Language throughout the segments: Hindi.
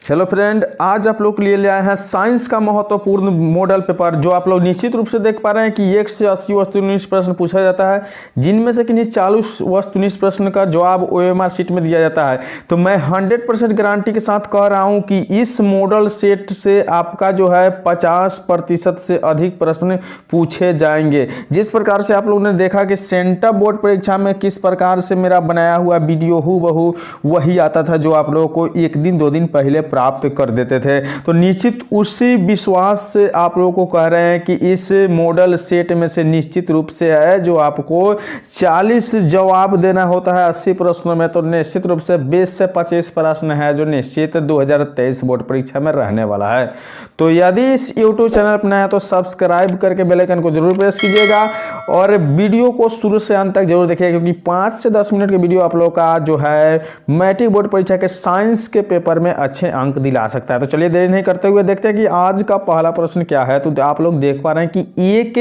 हेलो फ्रेंड, आज आप लोग के लिए ले आए हैं साइंस का महत्वपूर्ण मॉडल पेपर, जो आप लोग निश्चित रूप से देख पा रहे हैं कि 1 से 80 वस्तुनिष्ठ प्रश्न पूछा जाता है, जिनमें से किन्हीं 40 वस्तुनिष्ठ प्रश्न का जवाब ओएमआर शीट में दिया जाता है। तो मैं 100% गारंटी के साथ कह रहा हूं कि इस मॉडल सेट से आपका जो है 50% से अधिक प्रश्न पूछे जाएंगे। जिस प्रकार से आप लोगों ने देखा कि सेंटर बोर्ड परीक्षा में किस प्रकार से मेरा बनाया हुआ वीडियो हूबहू वही आता था, जो आप लोगों को 1 दिन 2 दिन पहले प्राप्त कर देते थे। तो निश्चित उसी विश्वास से आप लोगों को कह रहे हैं कि इस मॉडल सेट में से निश्चित रूप से है जो आपको 40 जवाब देना होता है 80 प्रश्नों में, तो निश्चित रूप से 20 से 25 प्रश्न है जो निश्चित 2023 बोर्ड परीक्षा में रहने वाला है। तो यदि इस YouTube चैनल अपना है तो सब्सक्राइब करके बेल आइकन को जरूर प्रेस कीजिएगा और वीडियो को शुरू से अंत तक जरूर देखिएगा, क्योंकि 5 से 10 मिनट के वीडियो आप लोगों का जो है मैट्रिक बोर्ड परीक्षा के साइंस के पेपर में अच्छे अंक दिला सकता है। तो चलिए देरी नहीं करते हुए देखते हैं कि आज का पहला प्रश्न क्या है। तो आप लोग देख पा रहे हैं कि 1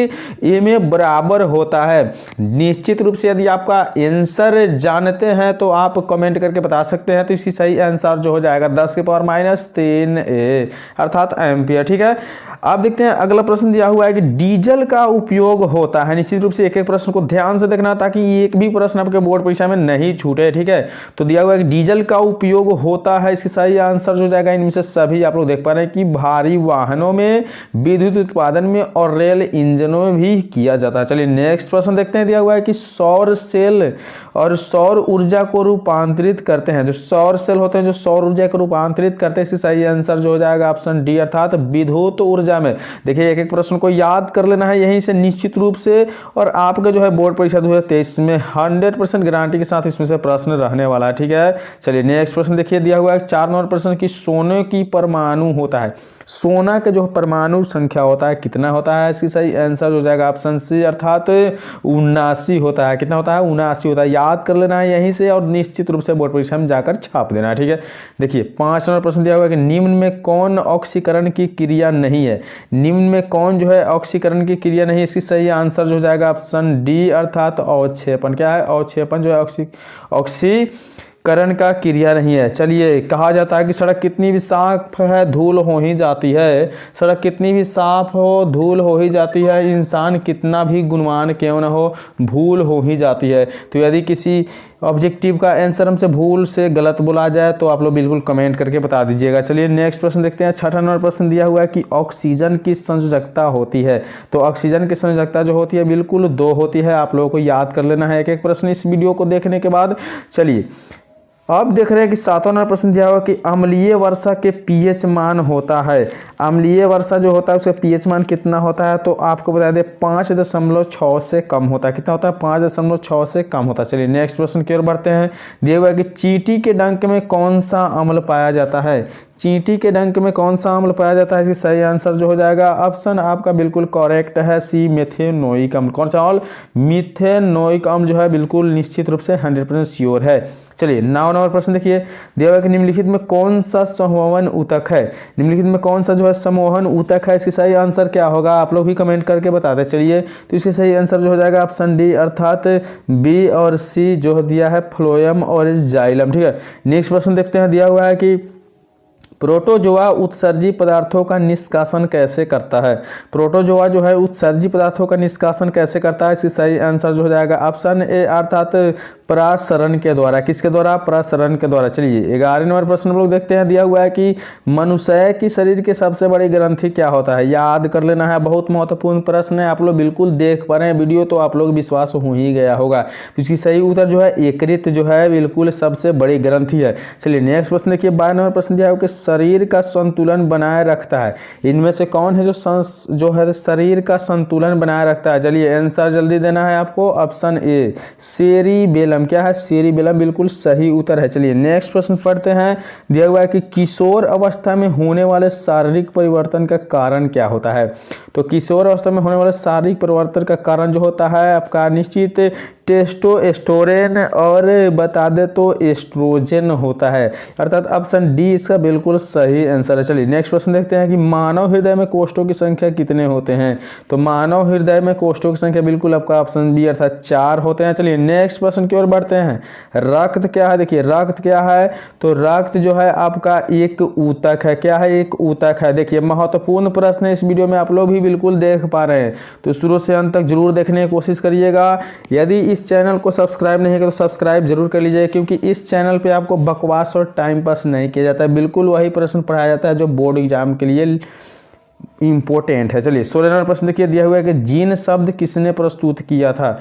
a बराबर होता है। निश्चित रूप से यदि आपका आंसर जानते हैं तो आप कमेंट करके बता सकते हैं। तो इसकी सही आंसर जो हो जाएगा 10 की पावर -3a अर्थात एम्पियर। ठीक है, अब देखते हैं अगला प्रश्न दिया हुआ है कि डीजल का उपयोग होता है। निश्चित रूप से एक एक प्रश्न को ध्यान से देखना ताकि एक भी प्रश्न आपके बोर्ड परीक्षा में नहीं छूटे। ठीक है, तो दिया हुआ है कि डीजल का उपयोग होता है, इसकी सही आंसर जो जाएगा इनमें से सभी। आप लोग देख पा रहे हैं कि भारी वाहनों में, विद्युत उत्पादन में और रेल इंजनों में भी किया जाता है। चलिए नेक्स्ट प्रश्न देखते हैं। दिया हुआ है कि सौर सेल और सौर ऊर्जा को रूपांतरित करते हैं। जो सौर सेल होते हैं जो सौर ऊर्जा को रूपांतरित करते हैं, इसकी सही आंसर जो हो जाएगा ऑप्शन डी अर्थात विद्युत ऊर्जा में। देखिए एक एक प्रश्न को याद कर लेना है यहीं से निश्चित रूप से, और आपका जो है बोर्ड परीक्षा 2023 में 100% गारंटी के साथ इसमें से प्रश्न रहने वाला है। ठीक है, चलिए नेक्स्ट प्रश्न देखिए। दिया हुआ है 4 नंबर प्रश्न की सोने की परमाणु होता है, सोना का जो परमाणु संख्या होता है कितना होता है, इसकी सही आंसर हो जाएगा ऑप्शन सी अर्थात 79 होता है। कितना होता है? 79 होता है। याद कर लेना है यहीं से और निश्चित रूप से बोर्ड परीक्षा में जाकर छाप देना है। ठीक है, देखिए 5 नंबर प्रश्न दिया हुआ है कि निम्न में कौन ऑक्सीकरण की क्रिया नहीं है। निम्न में कौन जो है ऑक्सीकरण की क्रिया नहीं है, इसकी सही आंसर जो हो जाएगा ऑप्शन डी अर्थात अवक्षेपण। क्या है? अवक्षेपण जो है ऑक्सीकरण का क्रिया नहीं है। चलिए, कहा जाता है कि सड़क कितनी भी साफ है धूल हो ही जाती है। सड़क कितनी भी साफ हो धूल हो ही जाती है, इंसान कितना भी गुणवान क्यों न हो भूल हो ही जाती है। तो यदि किसी ऑब्जेक्टिव का आंसर हमसे भूल से गलत बोला जाए तो आप लोग बिल्कुल कमेंट करके बता दीजिएगा। चलिए नेक्स्ट प्रश्न देखते हैं। 6वां नंबर प्रश्न दिया हुआ है कि ऑक्सीजन की संयोजकता होती है। तो ऑक्सीजन की संयोजकता जो होती है बिल्कुल 2 होती है। आप लोगों को याद कर लेना है एक एक प्रश्न इस वीडियो को देखने के बाद। चलिए अब देख रहे हैं कि 7वां नंबर प्रश्न दिया हुआ कि अम्लीय वर्षा के पीएच मान होता है। अम्लीय वर्षा जो होता है उसका पीएच मान कितना होता है, तो आपको बता दें 5.6 से कम होता है। कितना होता है? 5.6 से कम होता है। चलिए नेक्स्ट प्रश्न की ओर बढ़ते हैं। दिया हुआ है कि चींटी के डंक में कौन सा अम्ल पाया जाता है। चींटी के डंक में कौन सा अम्ल पाया जाता है, इसकी सही आंसर जो हो जाएगा ऑप्शन आपका बिल्कुल करेक्ट है सी मेथेनोइक अम्ल। कौन सा अम्ल? मिथेनोइक अम्ल जो है बिल्कुल निश्चित रूप से 100% श्योर है। चलिए 9 नंबर प्रश्न देखिए। दिया हुआ है कि निम्नलिखित में कौन सा संवहन ऊतक है। निम्नलिखित में कौन सा जो है संवहन ऊतक है, इसकी सही आंसर क्या होगा आप लोग भी कमेंट करके बता दें। चलिए तो इसकी सही आंसर जो हो जाएगा ऑप्शन डी अर्थात बी और सी जो दिया है फ्लोएम और जाइलम। ठीक है, नेक्स्ट प्रश्न देखते हैं। दिया हुआ है कि प्रोटोजोआ उत्सर्जी पदार्थों का निष्कासन कैसे करता है। प्रोटोजोआ जो है उत्सर्जी पदार्थों का निष्कासन कैसे करता है, इसकी सही आंसर जो हो जाएगा ऑप्शन ए अर्थात प्रसरण के द्वारा। किसके द्वारा? प्रसरण के द्वारा। चलिए 11 नंबर प्रश्न हम लोग देखते हैं। दिया हुआ है कि मनुष्य की शरीर की सबसे बड़ी ग्रंथि क्या होता है। याद कर लेना है, बहुत महत्वपूर्ण प्रश्न है। आप लोग बिल्कुल देख पा रहे हैं वीडियो तो आप लोग विश्वास हो ही गया होगा। तो इसकी सही उत्तर जो है यकृत जो है बिल्कुल सबसे बड़ी ग्रंथि है। चलिए नेक्स्ट प्रश्न देखिए। 12 नंबर प्रश्न दिया है कि शरीर का संतुलन बनाए रखता है। इनमें से कौन है जो है शरीर का संतुलन बनाए रखता है। चलिए आंसर जल्दी देना है आपको ऑप्शन ए सेरिबेलम। क्या है? सेरिबेलम बिल्कुल सही उत्तर है। चलिए नेक्स्ट प्रश्न पढ़ते हैं। दिया हुआ है कि किशोर अवस्था में होने वाले शारीरिक परिवर्तन का कारण क्या होता है। तो किशोर अवस्था में होने वाले शारीरिक परिवर्तन का कारण जो होता है आपका निश्चित टेस्टोस्टेरोन और बता दे तो एस्ट्रोजन होता है, अर्थात ऑप्शन डी इसका बिल्कुल सही आंसर है। चलिए नेक्स्ट प्रश्न देखते हैं कि मानव हृदय में कोष्ठों की संख्या कितने होते हैं। तो मानव हृदय में कोष्ठों की संख्या बिल्कुल आपका ऑप्शन बी अर्थात 4 होते हैं। चलिए नेक्स्ट प्रश्न की ओर बढ़ते हैं। रक्त क्या है, देखिए रक्त क्या है, तो रक्त जो है आपका एक ऊतक है। क्या है, एक ऊतक है। देखिए महत्वपूर्ण प्रश्न है, इस वीडियो में आप लोग भी बिल्कुल देख पा रहे हैं, तो शुरू से अंत तक जरूर देखने की कोशिश करिएगा। यदि इस चैनल को सब्सक्राइब नहीं किया तो सब्सक्राइब जरूर कर लीजिए, क्योंकि इस चैनल पे आपको बकवास और टाइम पास नहीं किया जाता है, बिल्कुल वही प्रश्न पढ़ाया जाता है जो बोर्ड एग्जाम के लिए इंपॉर्टेंट है। चलिए 16 नंबर प्रश्न देखिए, दिया हुआ है कि जीन शब्द किसने प्रस्तुत किया था।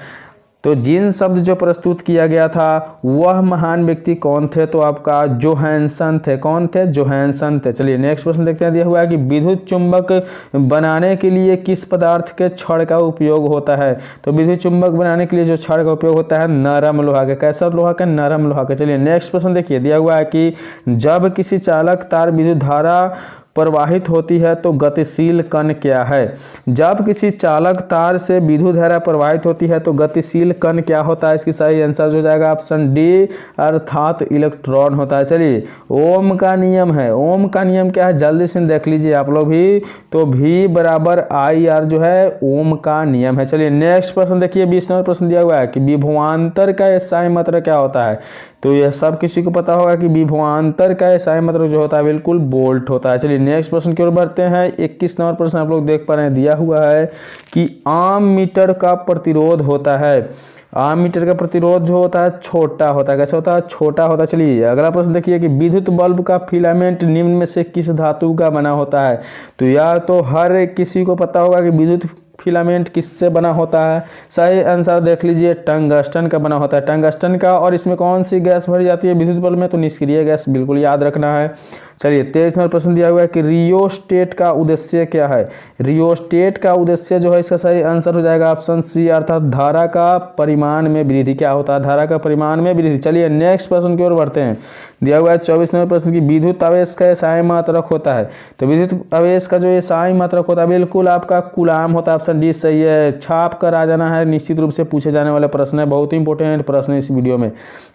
तो जीन शब्द जो प्रस्तुत किया गया था वह महान व्यक्ति कौन थे, तो आपका जोहानसन थे। कौन थे, जोहानसन थे। चलिए नेक्स्ट प्रश्न देखते हैं, दिया हुआ है कि विद्युत चुंबक बनाने के लिए किस पदार्थ के छड़ का उपयोग होता है। तो विद्युत चुंबक बनाने के लिए जो छड़ का उपयोग होता है नरम लोहा का। कैसा लोहा का, नरम लोहा का। चलिए नेक्स्ट प्रश्न देखिए, दिया हुआ है कि जब किसी चालक तार विद्युत धारा प्रवाहित होती है तो गतिशील कण क्या है। जब किसी चालक तार से विद्युत धारा प्रवाहित होती है तो गतिशील कण क्या होता है। इसकी सही आंसर हो जाएगा ऑप्शन डी अर्थात इलेक्ट्रॉन होता है। चलिए ओम का नियम है, ओम का नियम क्या है जल्दी से देख लीजिए आप लोग भी, तो V बराबर IR जो है ओम का नियम है। चलिए नेक्स्ट प्रश्न देखिए, 20 नंबर प्रश्न दिया हुआ है कि विभवांतर का एसआई मात्रा क्या होता है। तो यह सब किसी को पता होगा कि विभवांतर का एसआई मात्रा जो होता है बिल्कुल वोल्ट होता है। चलिए नेक्स्ट प्रश्न की ओर बढ़ते हैं। 21 नंबर प्रश्न आप लोग देख पा रहे हैं, दिया हुआ है कि आम मीटर का प्रतिरोध होता है। आम मीटर का प्रतिरोध जो होता है छोटा होता है। कैसे होता है, छोटा होता है। चलिए अगला प्रश्न देखिए कि विद्युत बल्ब का फिलामेंट निम्न में से किस धातु का बना होता है। तो यह तो हर किसी को पता होगा कि विद्युत फिलामेंट किससे बना होता है। सही आंसर देख लीजिए, टंगस्टन का बना होता है, टंगस्टन का। और इसमें कौन सी गैस भरी जाती है विद्युत बल्ब में, तो निष्क्रिय गैस, बिल्कुल याद रखना है। चलिए 23 नंबर प्रश्न दिया हुआ है कि रियोस्टेट का उद्देश्य क्या है। रियोस्टेट का उद्देश्य जो है इसका सही आंसर हो जाएगा ऑप्शन सी अर्थात धारा का परिमाण में वृद्धि। क्या होता है, धारा का परिमाण में वृद्धि। चलिए नेक्स्ट प्रश्न की ओर बढ़ते हैं। दिया हुआ है 24 नंबर प्रश्न की विद्युत आवेश का एसआई मात्रक होता है। तो विद्युत आवेश का जो एसआई मात्रक होता है बिल्कुल आपका कूलाम होता है। ऑप्शन डी सही है, छाप कर आ जाना है, निश्चित रूप से पूछे जाने वाला प्रश्न है, बहुत ही इंपॉर्टेंट प्रश्न है इस वीडियो में।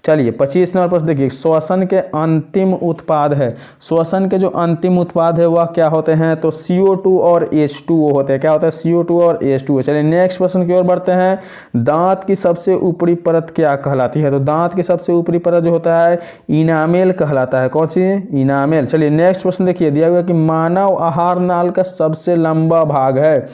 चलिए 25 नंबर प्रश्न देखिए, श्वसन के अंतिम उत्पाद है। श्वसन के जो अंतिम उत्पाद है वह क्या होते हैं, तो CO2 और H2O होते हैं। क्या होता है, CO2 और H2O। चलिए नेक्स्ट प्रश्न की ओर बढ़ते हैं। दांत की सबसे ऊपरी परत क्या कहलाती है। तो दांत की सबसे ऊपरी परत जो होता है इनामेल कहलाता है। कौन सी, इनामेल। चलिए नेक्स्ट प्रश्न देखिए, दिया हुआ कि मानव आहार नाल का सबसे लंबा भाग है।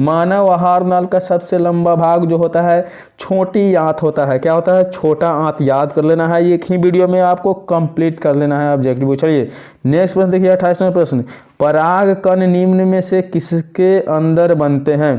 मानव आहार नाल का सबसे लंबा भाग जो होता है छोटी आंत होता है। क्या होता है, छोटा आंत। याद कर लेना है, एक ही वीडियो में आपको कंप्लीट कर लेना है ऑब्जेक्टिव। चलिए नेक्स्ट प्रश्न देखिए, 28 नंबर प्रश्न, पराग कण निम्न में से किसके अंदर बनते हैं।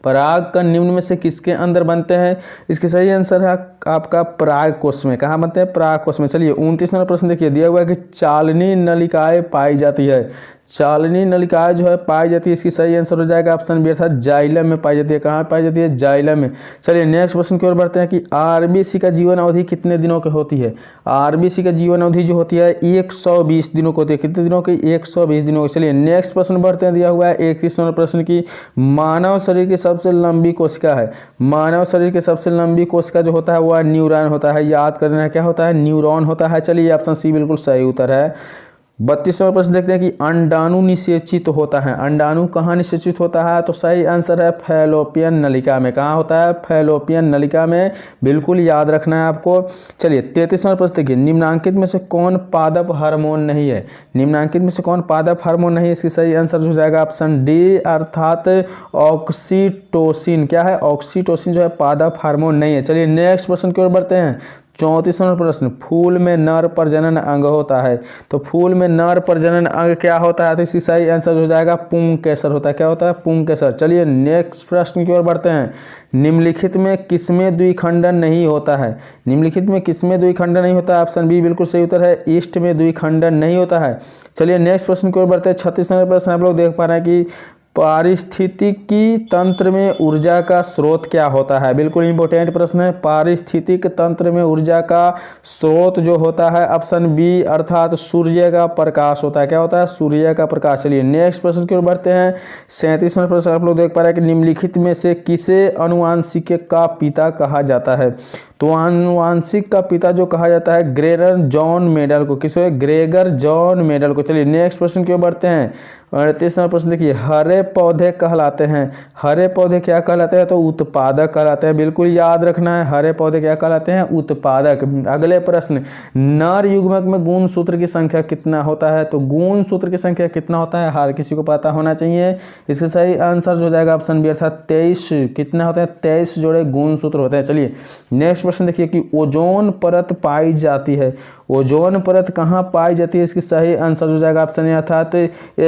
पराग कण निम्न में से किसके अंदर बनते हैं। इसके सही आंसर है आपका पराग कोश में। कहाँ बनते हैं, पराग कोश में। चलिए 29 नंबर प्रश्न देखिए, दिया हुआ है कि चालनी नलिकाएं पाई जाती है। चालनी नलिकाएं जो है पाई जाती है, इसकी सही आंसर हो जाएगा ऑप्शन बी अर्थात जाइलम में पाई जाती है। कहाँ पाई जाती है, जाइलम में। चलिए नेक्स्ट प्रश्न की ओर बढ़ते हैं कि आरबीसी का जीवन अवधि कितने दिनों की होती है। आरबीसी का जीवन अवधि जो होती है 120 दिनों की होती है। कितने दिनों की, 120 दिनों की। चलिए नेक्स्ट प्रश्न बढ़ते हैं, दिया हुआ है 31 नंबर प्रश्न की मानव शरीर की सबसे लंबी कोशिका है। मानव शरीर की सबसे लंबी कोशिका जो होता है वह न्यूरॉन होता है। याद करना है, क्या होता है, न्यूरॉन होता है। चलिए ऑप्शन सी बिल्कुल सही उत्तर है। 32वां प्रश्न देखते हैं कि अंडाणु निषेचित होता है। अंडाणु कहाँ निषेचित होता है, तो सही आंसर है फैलोपियन नलिका में। कहाँ होता है, फैलोपियन नलिका में, बिल्कुल याद रखना है आपको। चलिए 33वां प्रश्न देखिए, निम्नांकित में से कौन पादप हार्मोन नहीं है। निम्नांकित में से कौन पादप हार्मोन नहीं है, इसकी सही आंसर हो जाएगा ऑप्शन डी अर्थात ऑक्सीटोसिन। क्या है, ऑक्सीटोसिन जो है पादप हार्मोन नहीं है। चलिए नेक्स्ट प्रश्न की ओर बढ़ते हैं। 34वां प्रश्न, फूल में नर प्रजनन अंग होता है। तो फूल में नर प्रजनन अंग क्या होता है, तो इसकी सही आंसर हो जाएगा पुंकेसर होता है। क्या होता है, पुंकेसर। चलिए नेक्स्ट प्रश्न की ओर बढ़ते हैं। निम्नलिखित में किसमें द्विखंडन नहीं होता है। निम्नलिखित में किसमें द्विखंडन नहीं होता है, ऑप्शन बी बिल्कुल सही उत्तर है, ईस्ट में द्विखंडन नहीं होता है। चलिए नेक्स्ट प्रश्न की ओर बढ़ते हैं। 36वां प्रश्न आप लोग देख पा रहे हैं कि पारिस्थितिकी तंत्र में ऊर्जा का स्रोत क्या होता है? बिल्कुल इंपॉर्टेंट प्रश्न है। पारिस्थितिक तंत्र में ऊर्जा का स्रोत जो होता है ऑप्शन बी अर्थात सूर्य का प्रकाश होता है। क्या होता है? सूर्य का प्रकाश। चलिए नेक्स्ट प्रश्न की ओर बढ़ते हैं। 37वां प्रश्न आप लोग देख पा रहे हैं कि निम्नलिखित में से किसे अनुवांशिक का पिता कहा जाता है? तो आनुवांशिक का पिता जो कहा जाता है ग्रेगर जॉन मेडल को। किसे? ग्रेगर जॉन मेडल को। चलिए नेक्स्ट प्रश्न की ओर बढ़ते हैं। 38वां प्रश्न देखिए, हरे पौधे कहलाते हैं। हरे पौधे क्या कहलाते हैं? तो उत्पादक कहलाते हैं। बिल्कुल याद रखना है, हरे पौधे क्या कहलाते हैं? उत्पादक। अगले प्रश्न, नर युग्मक में गुणसूत्र की संख्या कितना होता है? तो गुणसूत्र की संख्या कितना होता है हर किसी को पता होना चाहिए। इसका सही आंसर जो हो जाएगा ऑप्शन बी अर्थात 23। कितना होता है? 23 जोड़े गुणसूत्र होते हैं। चलिए नेक्स्ट प्रश्न देखिए कि ओजोन परत पाई जाती है। ओजोन परत कहाँ पाई जाती है? इसकी सही आंसर हो जाएगा ऑप्शन ए अर्थात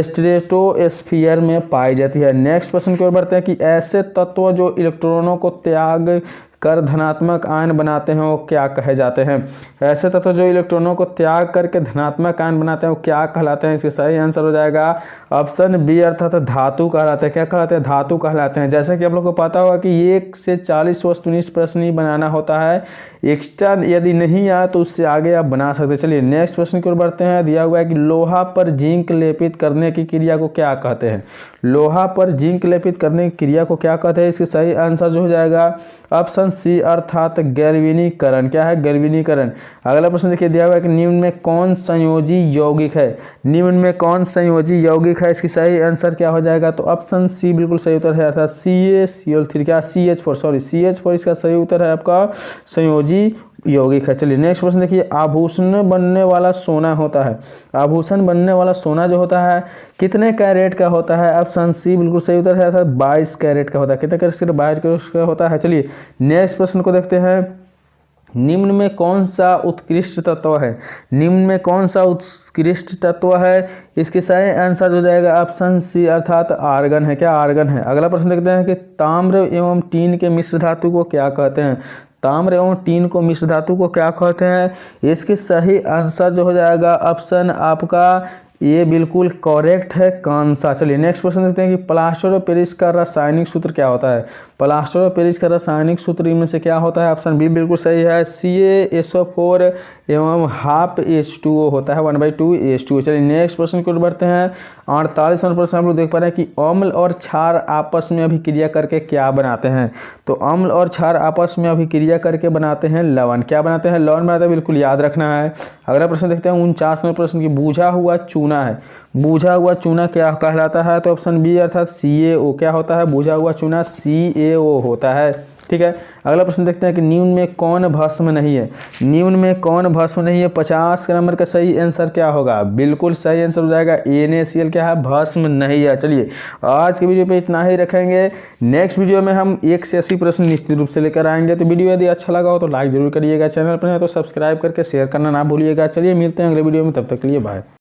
स्ट्रेटोस्फीयर में पाई जाती है। नेक्स्ट प्रश्न की ओर बढ़ते हैं कि ऐसे तत्व जो इलेक्ट्रॉनों को त्याग कर धनात्मक आयन बनाते हैं वो क्या कहे जाते हैं? ऐसे तत्व जो इलेक्ट्रॉनों को त्याग करके धनात्मक आयन बनाते हैं वो क्या कहलाते हैं? इसका सही आंसर हो जाएगा ऑप्शन बी अर्थात धातु कहलाते हैं। क्या कहलाते हैं? धातु कहलाते हैं। जैसे कि आप लोग को पता होगा कि 1 से 40 वस्तुनिष्ठ प्रश्न ही बनाना होता है। एक्स्ट्रा यदि नहीं आया तो उससे आगे आप बना सकते हैं। चलिए नेक्स्ट प्रश्न की ओर बढ़ते हैं। दिया हुआ है कि लोहा पर जिंक लेपित करने की क्रिया को क्या कहते हैं? लोहा पर जिंक लेपित करने की क्रिया को क्या कहते हैं? इसका सही आंसर जो हो जाएगा ऑप्शन सी अर्थात गैल्वेनीकरण। क्या है? गैल्वेनीकरण। अगला प्रश्न देखिए, दिया हुआ है कि निम्न में कौन संयोजी यौगिक है? निम्न में कौन संयोजी यौगिक है? इसकी सही आंसर क्या हो जाएगा? तो ऑप्शन सी बिल्कुल सही उत्तर है अर्थात CaCl3। क्या? CH4 इसका सही उत्तर है आपका संयोजी यौगिक है। चलिए नेक्स्ट प्रश्न देखिए, आभूषण बनने वाला सोना होता है। आभूषण बनने वाला सोना जो होता है कितने कैरेट का होता है? ऑप्शन सी बिल्कुल सही उत्तर है अर्थात 22 कैरेट का होता है। कितने कैरेट? 22 कैरेट का होता है। चलिए नेक्स्ट प्रश्न को देखते हैं। निम्न में कौन सा उत्कृष्ट तत्व है? निम्न में कौन सा उत्कृष्ट तत्व है? इसके सही आंसर हो जाएगा ऑप्शन सी अर्थात आर्गन है। क्या? आर्गन है। अगला प्रश्न देखते हैं कि ताम्र एवं टीन के मिश्र धातु को क्या कहते हैं? ताम्र एवं टीन को मिश्र धातु को क्या कहते हैं? इसके सही आंसर जो हो जाएगा ऑप्शन आपका ये बिल्कुल करेक्ट है, कांसा। चलिए नेक्स्ट क्वेश्चन देखते हैं कि प्लास्टर ऑफ पेरिस का रासायनिक सूत्र क्या होता है? प्लास्टर ऑफ पेरिस का रासायनिक सूत्र इनमें से क्या होता है? ऑप्शन बी बिल्कुल सही है, CaSO4 एवं हाफ H2O होता है, 1/2 H2O। चलिए नेक्स्ट क्वेश्चन की ओर बढ़ते हैं। 48वां प्रश्न आप लोग देख पा रहे हैं कि अम्ल और क्षार आपस में अभिक्रिया करके क्या बनाते हैं? तो अम्ल और क्षार आपस में अभिक्रिया करके बनाते हैं लवण। क्या बनाते हैं? लवण बनाते हैं। बिल्कुल याद रखना है। अगला प्रश्न देखते हैं 49वें प्रश्न की, बूझा हुआ चूना है। बूझा हुआ चूना क्या कहलाता है? तो ऑप्शन बी अर्थात CaO। क्या होता है? बूझा हुआ चूना CaO होता है। ठीक है। अगला प्रश्न देखते हैं कि निम्न में कौन भस्म नहीं है? निम्न में कौन भस्म नहीं है? 50 नंबर का सही आंसर क्या होगा? बिल्कुल सही आंसर हो जाएगा NaCl। क्या है? भस्म नहीं है। चलिए आज के वीडियो पे इतना ही रखेंगे। नेक्स्ट वीडियो में हम 1 से 80 प्रश्न निश्चित रूप से लेकर आएंगे। तो वीडियो यदि अच्छा लगा हो तो लाइक जरूर करिएगा, चैनल पर है तो सब्सक्राइब करके शेयर करना ना भूलिएगा। चलिए मिलते हैं अगले वीडियो में, तब तक के लिए बाय।